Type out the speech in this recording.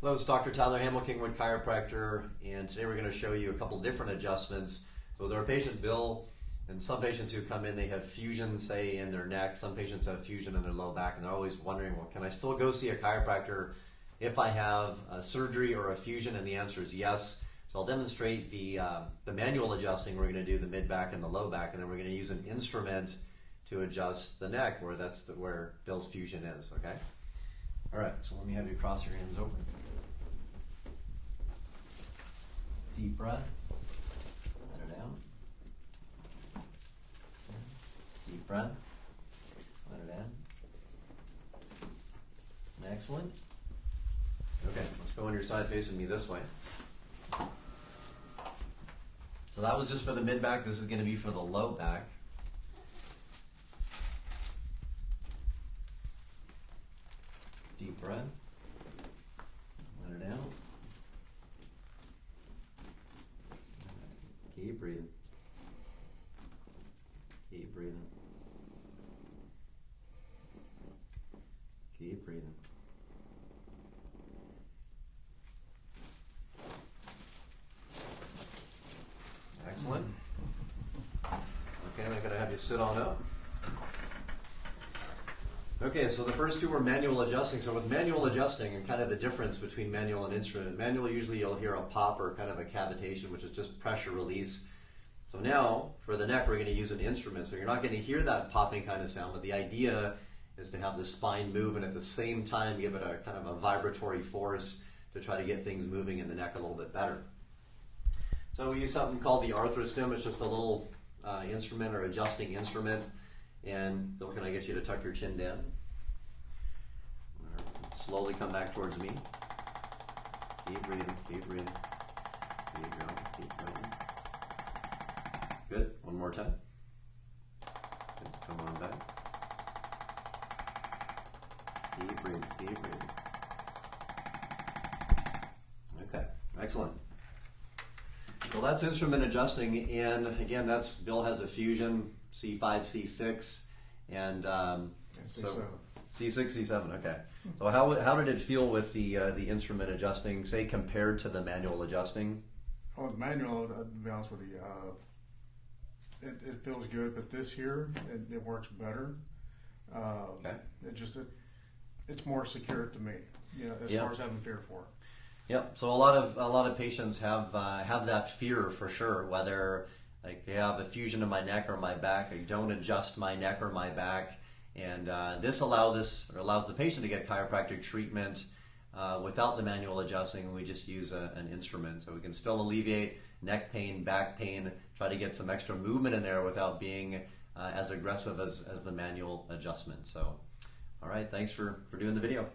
Hello, it's Dr. Tyler Hamel, Kingwood Chiropractor, and today we're going to show you a couple different adjustments. So with our patient Bill, and some patients who come in, they have fusion, say, in their neck. Some patients have fusion in their low back, and they're always wondering, well, can I still go see a chiropractor if I have a surgery or a fusion? And the answer is yes. So I'll demonstrate the manual adjusting. We're going to do the mid-back and the low back, and then we're going to use an instrument to adjust the neck, where that's where Bill's fusion is, okay? All right, so let me have you cross your hands open. Deep breath. Let her down. Deep breath. Let her down. Excellent. Okay, let's go on your side facing me this way. So that was just for the mid-back. This is going to be for the low back. Deep breath. Let her down. Keep breathing. Keep breathing. Keep breathing. Excellent. Okay, I'm going to have you sit on up. Okay, so the first two were manual adjusting. So with manual adjusting, and kind of the difference between manual and instrument, manual usually you'll hear a pop or kind of a cavitation, which is just pressure release. So now, for the neck, we're going to use an instrument. So you're not going to hear that popping kind of sound, but the idea is to have the spine move and at the same time give it a kind of a vibratory force to try to get things moving in the neck a little bit better. So we use something called the arthrostim. It's just a little instrument or adjusting instrument. And Bill, can I get you to tuck your chin down? Slowly come back towards me. Keep breathing, keep breathing. Keep going, keep breathing. Good. One more time. Good. Come on back. Keep breathing, keep breathing. Okay, excellent. Well, that's instrument adjusting, and again, that's Bill has a fusion, C5, C6, and so C6, C7. Okay. So how did it feel with the instrument adjusting, say, compared to the manual adjusting? Oh, the manual, to be honest with you, it feels good, but this here, it works better. Okay. It's more secure to me, as far as having fear for it. Yep. So a lot of patients have that fear for sure, whether like they have a fusion in my neck or my back. I don't adjust my neck or my back, and this allows the patient to get chiropractic treatment without the manual adjusting. We just use an instrument, so we can still alleviate neck pain, back pain, try to get some extra movement in there without being as aggressive as the manual adjustment. So, all right, thanks for doing the video.